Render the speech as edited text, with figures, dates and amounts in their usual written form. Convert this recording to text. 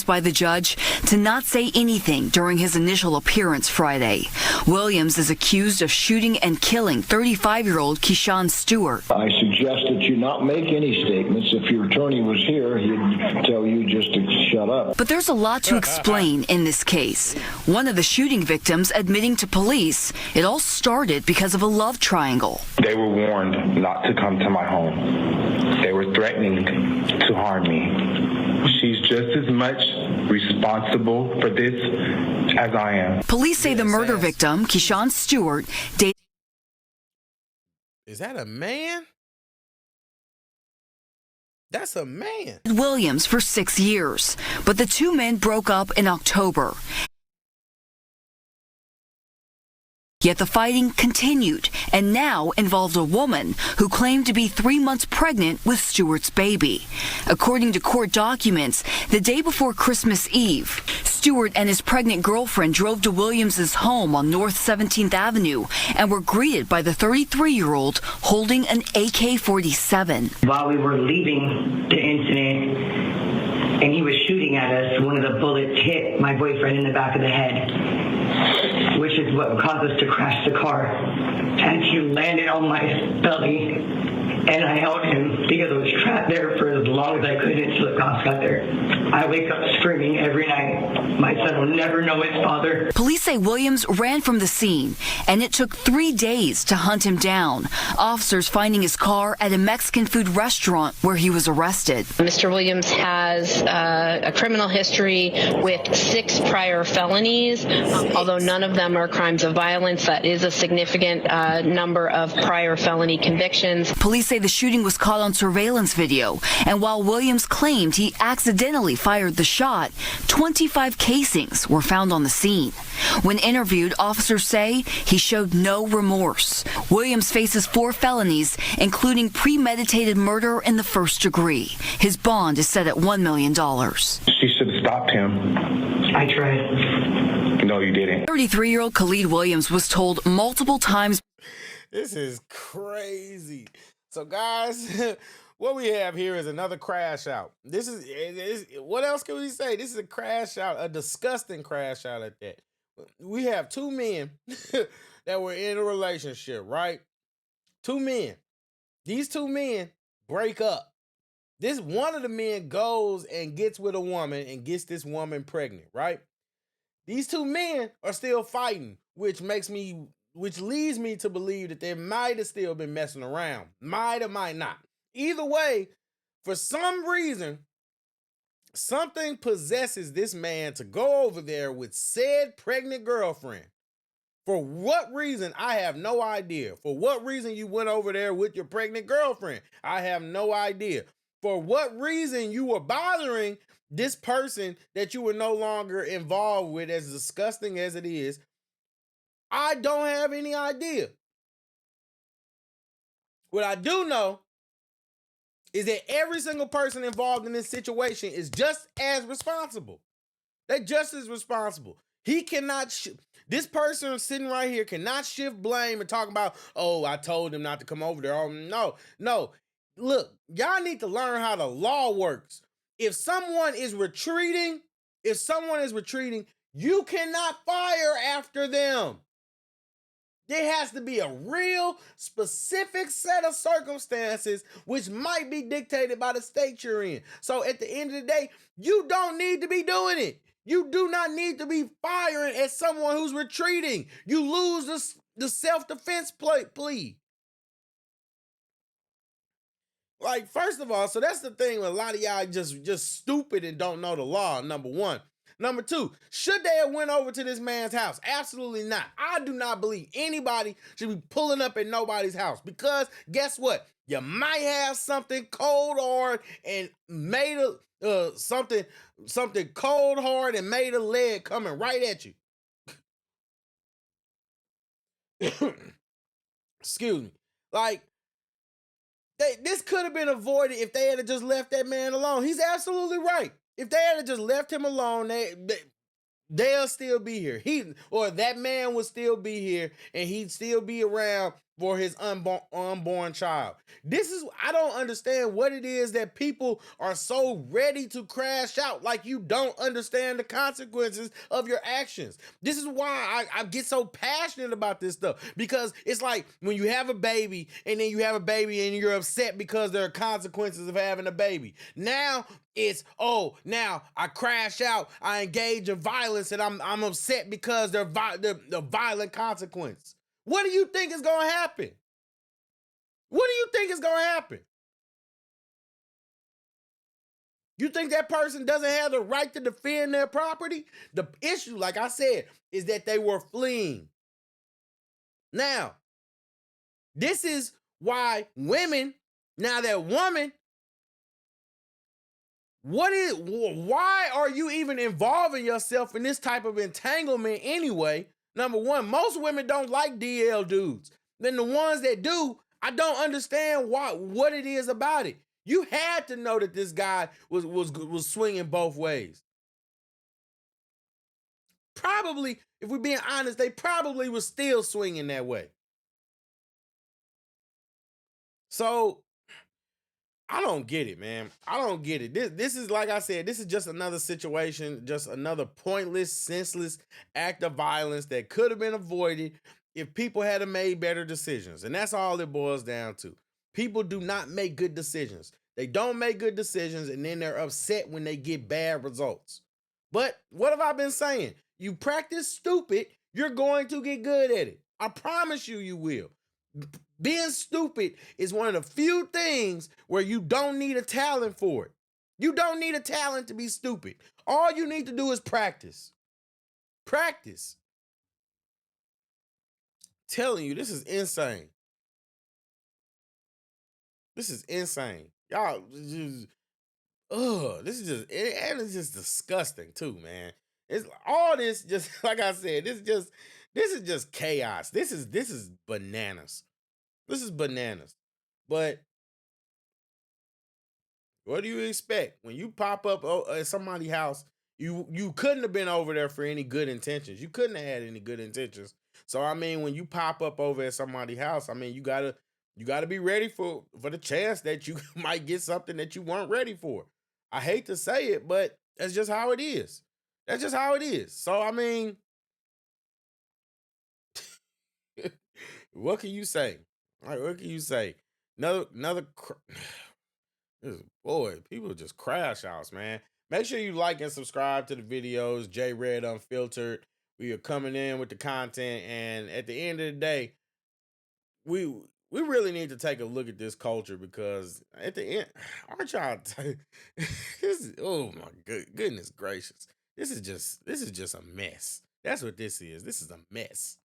by the judge to not say anything during his initial appearance Friday. Williams is accused of shooting and killing 35-year-old Keyshawn Stewart. I suggest that you not make any statements. If your attorney was here, he'd tell you just to shut up. But there's a lot to explain in this case. One of the shooting victims admitting to police it all started because of a love triangle. They were warned not to come to my home. They were threatening to harm me. She's just as much responsible for this as I am. Police say the murder victim, Keyshawn Stewart, dated... Is that a man? That's a man. Williams for 6 years, but the two men broke up in October. Yet the fighting continued and now involved a woman who claimed to be 3 months pregnant with Stewart's baby. According to court documents, the day before Christmas Eve, Stewart and his pregnant girlfriend drove to Williams's home on North 17th Avenue and were greeted by the 33-year-old holding an AK-47. While we were leaving the incident and he was shooting at us, one of the bullets hit my boyfriend in the back of the head, which is what caused us to crash the car. And he landed on my belly, and I held him because I was trapped there for as long as I could until the cops got there. I wake up screaming every night. My son will never know his father. Police say Williams ran from the scene, and it took 3 days to hunt him down. Officers finding his car at a Mexican food restaurant where he was arrested. Mr. Williams has a criminal history with 6 prior felonies, although none of them are crimes of violence. That is a significant number of prior felony convictions. Police say the shooting was caught on surveillance video, and while Williams claimed he accidentally fired the shot, 25 casings were found on the scene. When interviewed, officers say he showed no remorse. Williams faces 4 felonies, including premeditated murder in the first degree. His bond is set at $1 million. She should have stopped him. I tried. No, you didn't. 33-year-old Khalid Williams was told multiple times. This is crazy. So, guys, what we have here is another crash out. This is what else can we say? This is a crash out, a disgusting crash out at that. We have 2 men that were in a relationship, right? 2 men. These 2 men break up. This one of the men goes and gets with a woman and gets this woman pregnant, right? These 2 men are still fighting, which leads me to believe that they might have still been messing around. Might or might not. Either way, for some reason, something possesses this man to go over there with said pregnant girlfriend. For what reason, I have no idea. For what reason you went over there with your pregnant girlfriend, I have no idea. For what reason you were bothering this person that you were no longer involved with, as disgusting as it is, I don't have any idea. What I do know is that every single person involved in this situation is just as responsible. They're just as responsible. He cannot, this person sitting right here cannot shift blame and talk about, oh, I told him not to come over there. Oh, no. Look, y'all need to learn how the law works. If someone is retreating, you cannot fire after them. There has to be a real specific set of circumstances which might be dictated by the state you're in. So at the end of the day, you don't need to be doing it. You do not need to be firing at someone who's retreating. You lose the self-defense plea. Like, first of all, so that's the thing with a lot of y'all just stupid and don't know the law, number one. Number 2, should they have went over to this man's house? Absolutely not. I do not believe anybody should be pulling up at nobody's house, because guess what? You might have something cold hard and made something cold hard and made a leg coming right at you. Excuse me. Like, this could have been avoided if they had just left that man alone. He's absolutely right. If they had just left him alone, they'll still be here. That man would still be here, and he'd still be around for his unborn child. I don't understand what it is that people are so ready to crash out, like you don't understand the consequences of your actions. This is why I get so passionate about this stuff, because it's like when you have a baby and then you have a baby and you're upset because there are consequences of having a baby. Now it's, oh, now I crash out, I engage in violence, and I'm upset because they're the violent consequence. What do you think is going to happen? What do you think is going to happen? You think that person doesn't have the right to defend their property? The issue, like I said, is that they were fleeing. Now, this is why women, now that woman, why are you even involving yourself in this type of entanglement anyway? Number one, most women don't like DL dudes. Then the ones that do, I don't understand what it is about it. You had to know that this guy was swinging both ways. Probably, if we're being honest, they probably was still swinging that way. So I don't get it, man. I don't get it. This is, like I said, this is just another situation, just another pointless, senseless act of violence that could have been avoided if people had made better decisions. And that's all it boils down to. People do not make good decisions. They don't make good decisions, and then they're upset when they get bad results. But what have I been saying? You practice stupid, you're going to get good at it. I promise you, you will. Being stupid is one of the few things where you don't need a talent for it. You don't need a talent to be stupid. All you need to do is practice. Practice. Telling you, this is insane. This is insane. Y'all just, this is just, and it's just disgusting too, man. It's all this, just like I said, this is just chaos. This is bananas. This is bananas. But what do you expect when you pop up at somebody's house? You couldn't have been over there for any good intentions. You couldn't have had any good intentions. So I mean, when you pop up over at somebody's house, I mean, you gotta be ready for the chance that you might get something that you weren't ready for. I hate to say it, but that's just how it is. That's just how it is. So I mean, what can you say? All right, what can you say? Another. Boy, people just crash outs, man. Make sure you like and subscribe to the videos. JayyRedd Unfiltered. We are coming in with the content, and at the end of the day, we really need to take a look at this culture, because at the end, aren't y'all? Oh my goodness gracious! This is just a mess. That's what this is. This is a mess.